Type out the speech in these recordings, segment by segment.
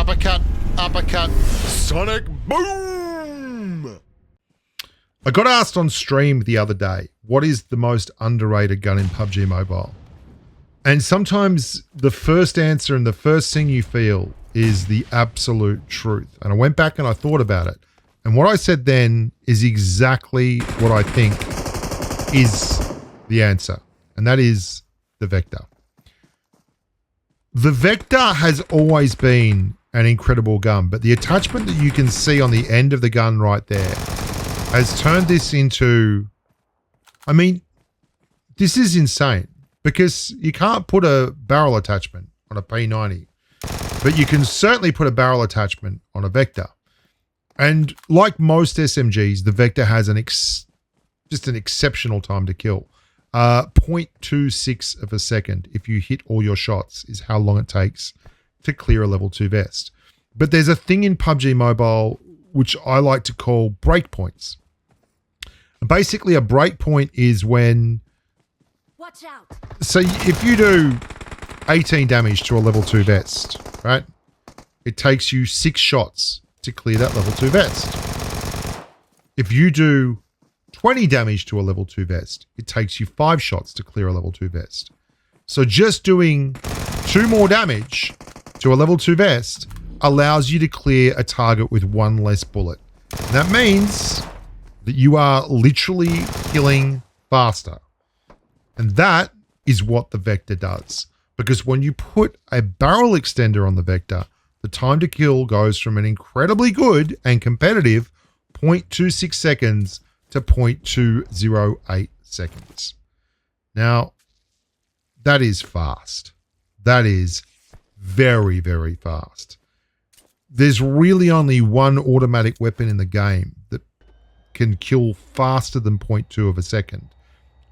uppercut, uppercut, sonic boom. I got asked on stream the other day, what is the most underrated gun in PUBG Mobile? And sometimes the first answer and the first thing you feel is the absolute truth. And I went back and I thought about it. And what I said then is exactly what I think is the answer. And that is the Vector. The Vector has always been an incredible gun, but the attachment that you can see on the end of the gun right there has turned this into, I mean, this is insane because you can't put a barrel attachment on a P90, but you can certainly put a barrel attachment on a Vector. And like most SMGs, the Vector has just an exceptional time to kill. 0.26 of a second if you hit all your shots is how long it takes to clear a level 2 vest. But there's a thing in PUBG Mobile which I like to call breakpoints. Basically, a breakpoint is when... Watch out. So if you do 18 damage to a level 2 vest, right? It takes you 6 shots to clear that level 2 vest. If you do 20 damage to a level 2 vest, it takes you 5 shots to clear a level 2 vest. So just doing 2 more damage to a level 2 vest allows you to clear a target with 1 less bullet. And that means that you are literally killing faster. And that is what the Vector does. Because when you put a barrel extender on the Vector, the time to kill goes from an incredibly good and competitive 0.26 seconds to 0.208 seconds. Now, that is fast. That is very, very fast. There's really only one automatic weapon in the game that can kill faster than 0.2 of a second,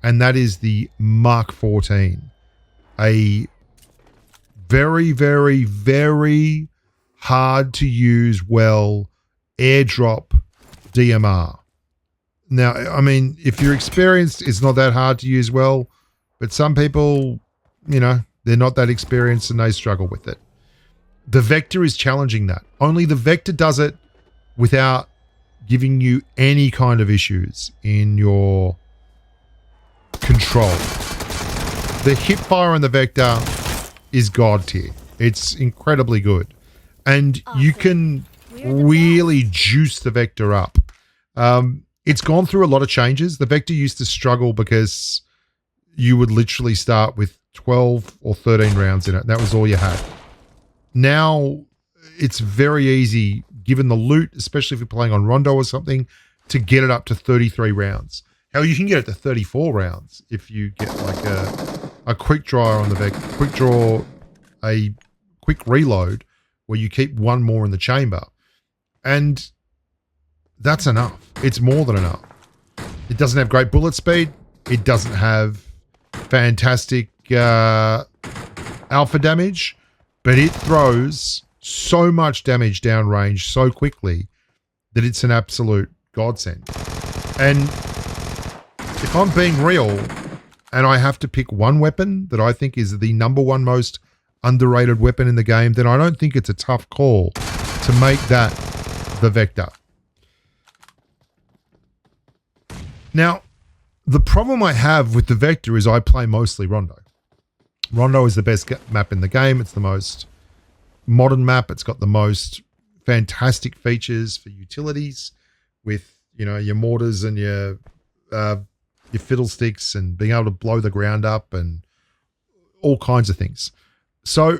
and that is the Mark 14. A very, very, very hard to use well airdrop DMR. Now, I mean, if you're experienced, it's not that hard to use well, but some people, you know, they're not that experienced and they struggle with it. The Vector is challenging that. Only the Vector does it without giving you any kind of issues in your control. The hipfire on the Vector is god tier. It's incredibly good. And you can really juice the Vector up. It's gone through a lot of changes. The Vector used to struggle because you would literally start with 12 or 13 rounds in it. And that was all you had. Now it's very easy, given the loot, especially if you're playing on Rondo or something, to get it up to 33 rounds. Hell, you can get it to 34 rounds if you get like a quick draw on the Vector, a quick reload where you keep one more in the chamber. And that's enough. It's more than enough. It doesn't have great bullet speed. It doesn't have fantastic alpha damage, but it throws so much damage downrange so quickly that it's an absolute godsend. And if I'm being real and I have to pick one weapon that I think is the #1 most underrated weapon in the game, then I don't think it's a tough call to make that the Vector. Now, the problem I have with the Vector is I play mostly Rondo. Rondo is the best map in the game. It's the most modern map. It's got the most fantastic features for utilities with, you know, your mortars and your fiddlesticks and being able to blow the ground up and all kinds of things. So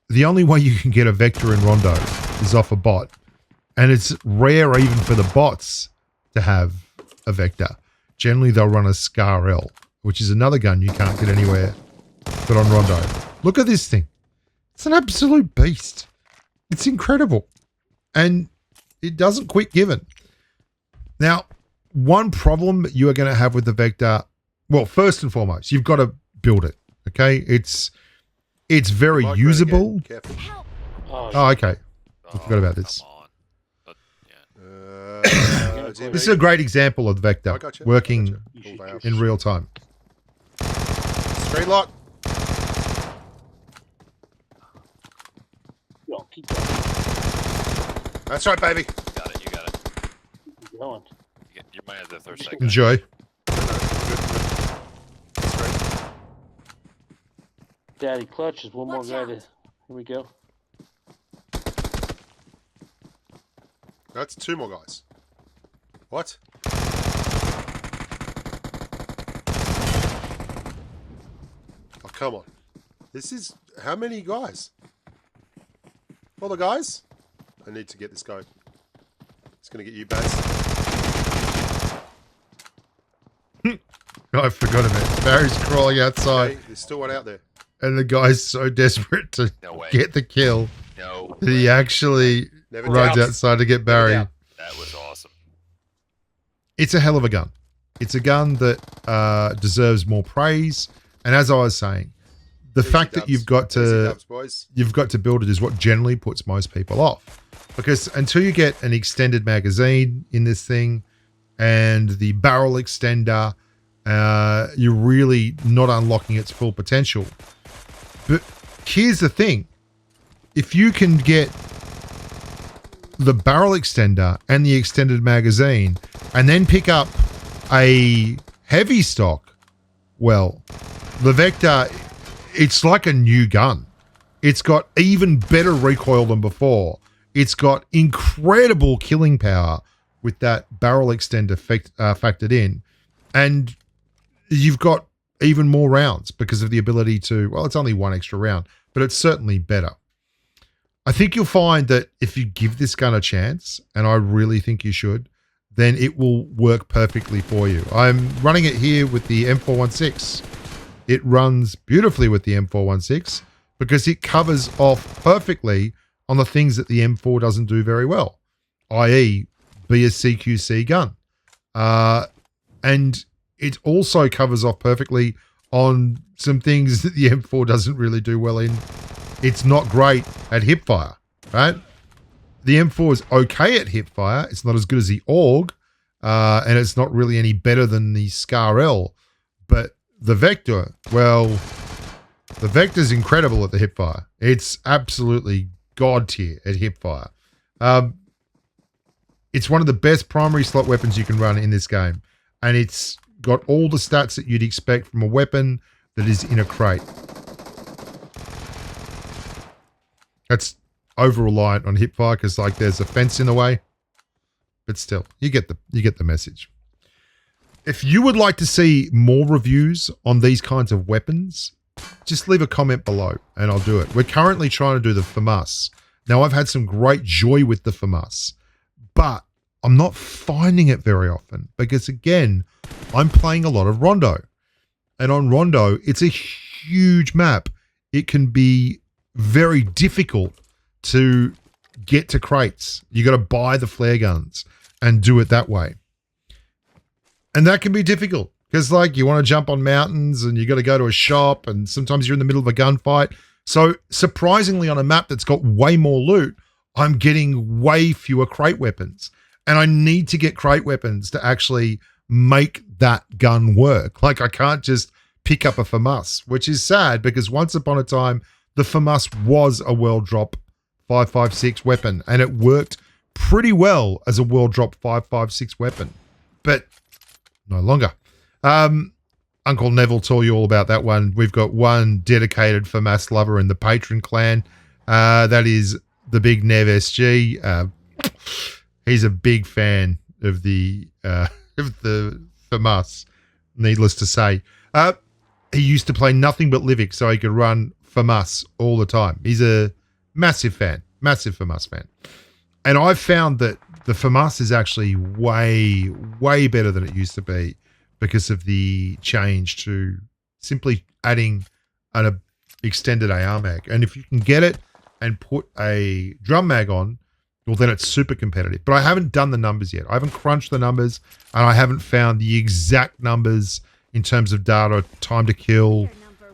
the only way you can get a Vector in Rondo is off a bot. And it's rare even for the bots to have a Vector. Generally, they'll run a Scar L, which is another gun you can't get anywhere but on Rondo. Look at this thing. It's an absolute beast. It's incredible. And it doesn't quit giving. Now, one problem you are going to have with the Vector, well, first and foremost, you've got to build it, okay? It's very usable. Oh, okay. I forgot about this. This is a great example of the Vector working in real time. Straight lock. That's right, baby. Got it, you got it. Keep going. You might have the third second. Enjoy. That's right. Daddy clutch is one more Watch guy out. to. Here we go. That's 2 more guys. What? Oh, come on. This is... How many guys? All the guys? I need to get this going. It's going to get you, Baz. I forgot about it. Barry's crawling outside, Okay, there's still one out there. and the guy's so desperate to No way. get the kill No. that he actually Never runs doubt. outside to get Never Barry. doubt. That was awesome. It's a hell of a gun. It's a gun that deserves more praise. And as I was saying, the Easy fact that dubs. you've got Easy to dubs, boys. build it is what generally puts most people off. Because until you get an extended magazine in this thing and the barrel extender, you're really not unlocking its full potential. But here's the thing. If you can get the barrel extender and the extended magazine and then pick up a heavy stock, well, the Vector, it's like a new gun. It's got even better recoil than before. It's got incredible killing power with that barrel extender factored in. And you've got even more rounds because of the ability to, well, it's only 1 extra round, but it's certainly better. I think you'll find that if you give this gun a chance, and I really think you should, then it will work perfectly for you. I'm running it here with the M416. It runs beautifully with the M416 because it covers off perfectly on the things that the M4 doesn't do very well, i.e. be a CQC gun. And it also covers off perfectly on some things that the M4 doesn't really do well in. It's not great at hipfire, right? The M4 is okay at hipfire. It's not as good as the AUG, and it's not really any better than the Scar L. But the Vector, well, the Vector's incredible at the hipfire. It's absolutely god tier at hipfire. It's one of the best primary slot weapons you can run in this game, and it's got all the stats that you'd expect from a weapon that is in a crate. That's over-reliant on hipfire because, like, there's a fence in the way. But still, you get the message. If you would like to see more reviews on these kinds of weapons, just leave a comment below and I'll do it. We're currently trying to do the FAMAS. Now, I've had some great joy with the FAMAS, but I'm not finding it very often because, again, I'm playing a lot of Rondo. And on Rondo, it's a huge map. It can be very difficult to get to crates. You got to buy the flare guns and do it that way. And that can be difficult because, like, you want to jump on mountains and you got to go to a shop and sometimes you're in the middle of a gunfight. So surprisingly, on a map that's got way more loot, I'm getting way fewer crate weapons. And I need to get crate weapons to actually make that gun work. Like, I can't just pick up a FAMAS, which is sad because once upon a time, the FAMAS was a world drop 5.56 weapon, and it worked pretty well as a world drop 5.56 weapon, but no longer. Uncle Neville told you all about that one. We've got one dedicated FAMAS lover in the Patron clan. That is the big Nev SG. He's a big fan of the FAMAS, needless to say. He used to play nothing but Livic so he could run FAMAS all the time. He's a massive FAMAS fan. And I've found that the FAMAS is actually way, way better than it used to be because of the change to simply adding an extended AR mag. And if you can get it and put a drum mag on, well, then it's super competitive. But I haven't done the numbers yet. I haven't crunched the numbers, and I haven't found the exact numbers in terms of data, time to kill,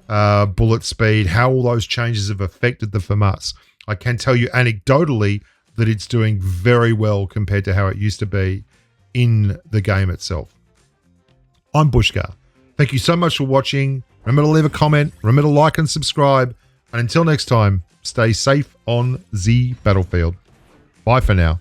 bullet speed, how all those changes have affected the FAMAS. I can tell you anecdotally that it's doing very well compared to how it used to be in the game itself. I'm Bushgar. Thank you so much for watching. Remember to leave a comment, remember to like and subscribe, and until next time, stay safe on the battlefield. Bye for now.